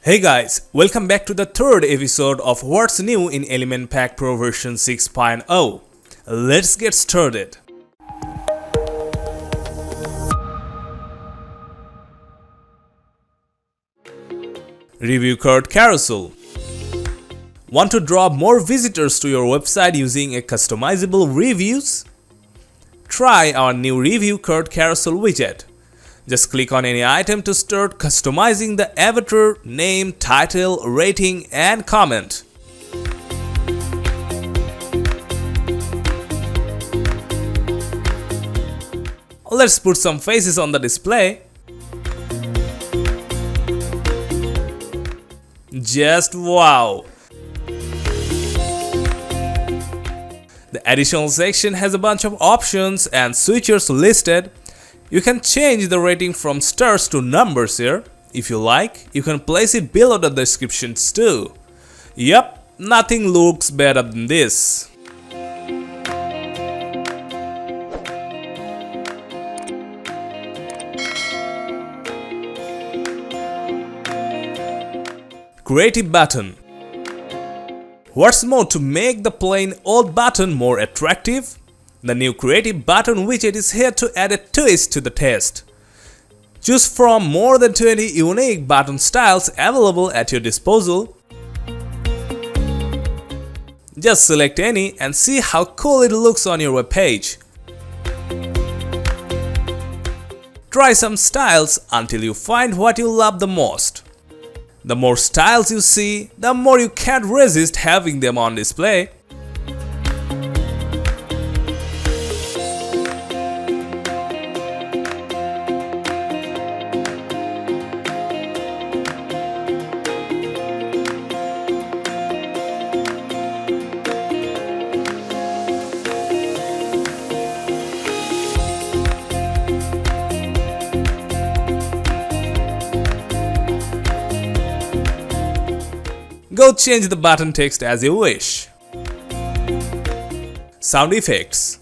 Hey guys, welcome back to the third episode of What's New in Element Pack Pro version 6.0. Let's get started. Review card Carousel. Want to draw more visitors to your website using a customizable reviews? Try our new review card Carousel widget. Just click on any item to start customizing the avatar, name, title, rating, and comment. Let's put some faces on the display. Just wow! The additional section has a bunch of options and switchers listed. You can change the rating from stars to numbers here. If you like, you can place it below the descriptions too. Yup, nothing looks better than this. Creative button. What's more, to make the plain old button more attractive, the new creative button widget is here to add a twist to the test. Choose from more than 20 unique button styles available at your disposal. Just select any and see how cool it looks on your web page. Try some styles until you find what you love the most. The more styles you see, the more you can't resist having them on display. Go change the button text as you wish. Sound effects.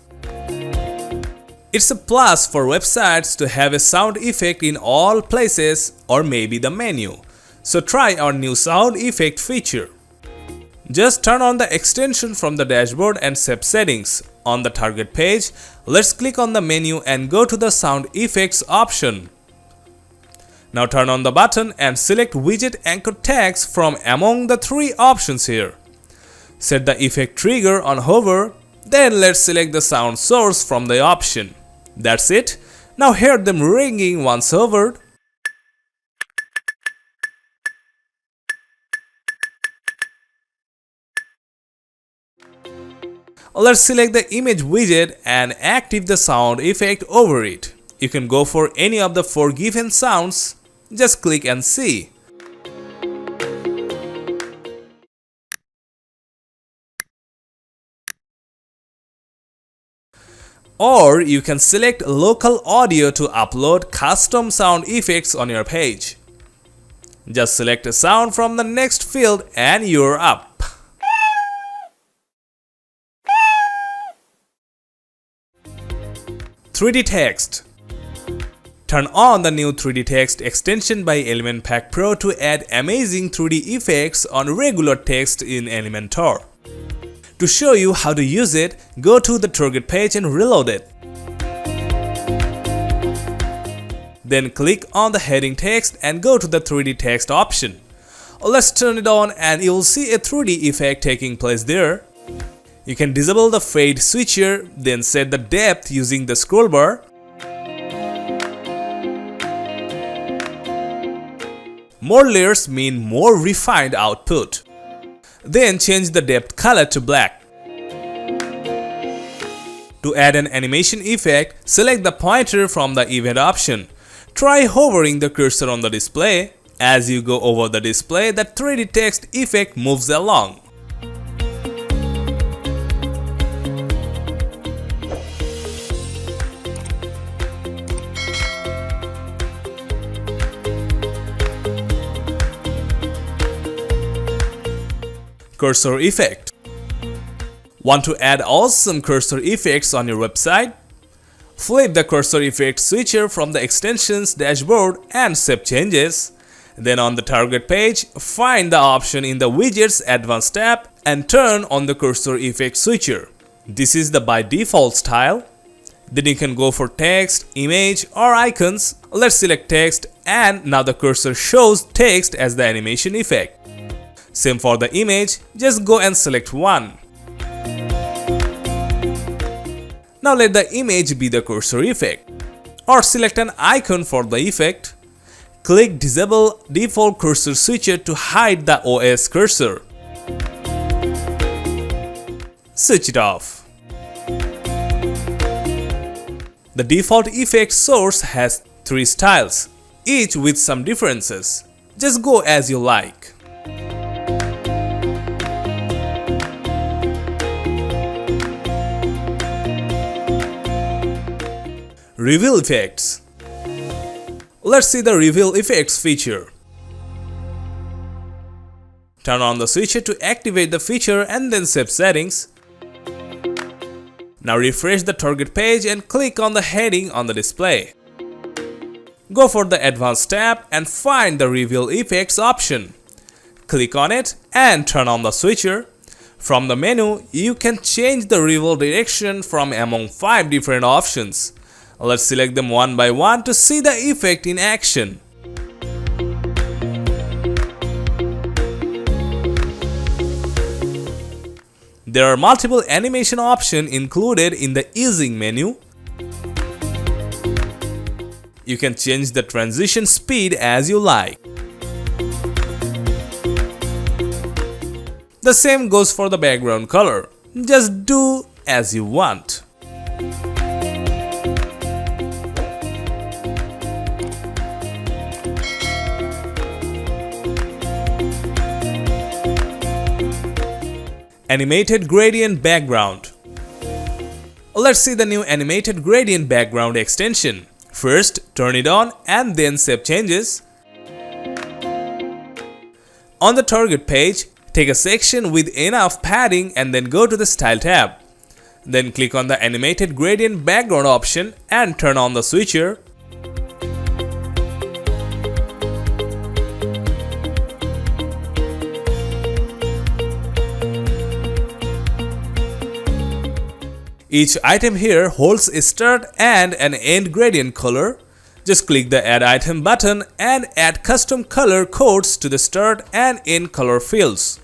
It's a plus for websites to have a sound effect in all places or maybe the menu. So try our new sound effect feature. Just turn on the extension from the dashboard and save settings. On the target page, let's click on the menu and go to the sound effects option. Now turn on the button and select widget anchor tags from among the three options here. Set the effect trigger on hover, then let's select the sound source from the option. That's it. Now hear them ringing once hovered. Let's select the image widget and activate the sound effect over it. You can go for any of the four given sounds. Just click and see. Or you can select local audio to upload custom sound effects on your page. Just select a sound from the next field and you're up. (3D text). Turn on the new 3D text extension by Element Pack Pro to add amazing 3D effects on regular text in Elementor. To show you how to use it, go to the target page and reload it. Then click on the heading text and go to the 3D text option. Let's turn it on and you'll see a 3D effect taking place there. You can disable the fade switcher, then set the depth using the scroll bar. More layers mean more refined output. Then change the depth color to black. To add an animation effect, select the pointer from the event option. Try hovering the cursor on the display. As you go over the display, the 3D text effect moves along. Cursor effect. Want to add awesome cursor effects on your website? Flip the cursor effect switcher from the extensions dashboard and save changes. Then on the target page, find the option in the Widgets Advanced tab and turn on the cursor effect switcher. This is the by default style. Then you can go for text, image or icons. Let's select text and now the cursor shows text as the animation effect. Same for the image, just go and select one. Now let the image be the cursor effect. Or select an icon for the effect. Click Disable Default Cursor Switcher to hide the OS cursor. Switch it off. The default effect source has 3 styles, each with some differences. Just go as you like. Reveal effects. Let's see the reveal effects feature. Turn on the switcher to activate the feature and then save settings. Now refresh the target page and click on the heading on the display. Go for the Advanced tab and find the Reveal Effects option. Click on it and turn on the switcher. From the menu, you can change the reveal direction from among 5 different options. Let's select them one by one to see the effect in action. There are multiple animation options included in the easing menu. You can change the transition speed as you like. The same goes for the background color. Just do as you want. Animated Gradient Background. Let's see the new Animated Gradient Background extension. First, turn it on and then save changes. On the target page, take a section with enough padding and then go to the Style tab. Then click on the Animated Gradient Background option and turn on the switcher. Each item here holds a start and an end gradient color. Just click the Add Item button and add custom color codes to the start and end color fields.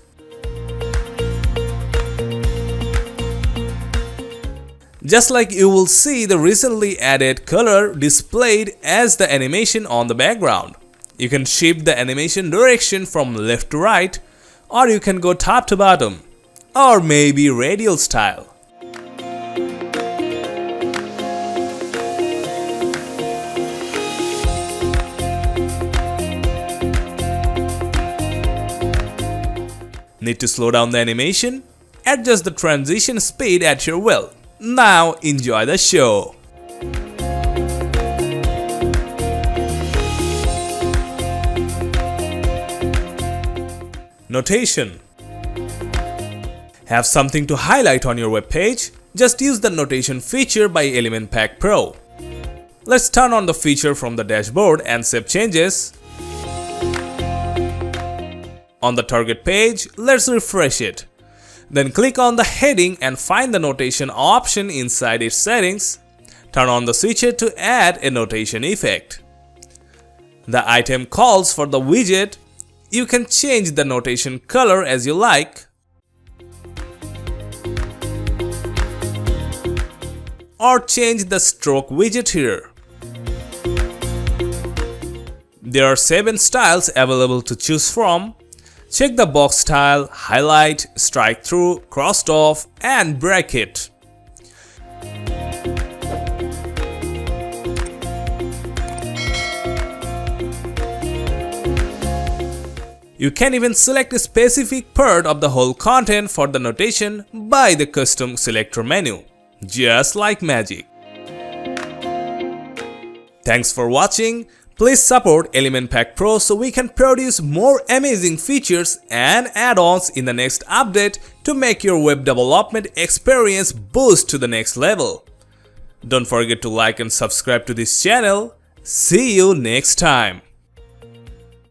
Just like you will see the recently added color displayed as the animation on the background. You can shift the animation direction from left to right, or you can go top to bottom, or maybe radial style. Need to slow down the animation? Adjust the transition speed at your will. Now enjoy the show. Notation. Have something to highlight on your web page? Just use the notation feature by Elementor Pro. Let's turn on the feature from the dashboard and save changes. On the target page, let's refresh it. Then click on the heading and find the notation option inside its settings. Turn on the switcher to add a notation effect. The item calls for the widget. You can change the notation color as you like. Or change the stroke widget here. There are 7 styles available to choose from. Check the box style, highlight, strike through, crossed off, and bracket. You can even select a specific part of the whole content for the notation by the custom selector menu, just like magic. Thanks for watching. Please support Elementor Pro so we can produce more amazing features and add-ons in the next update to make your web development experience boost to the next level. Don't forget to like and subscribe to this channel. See you next time.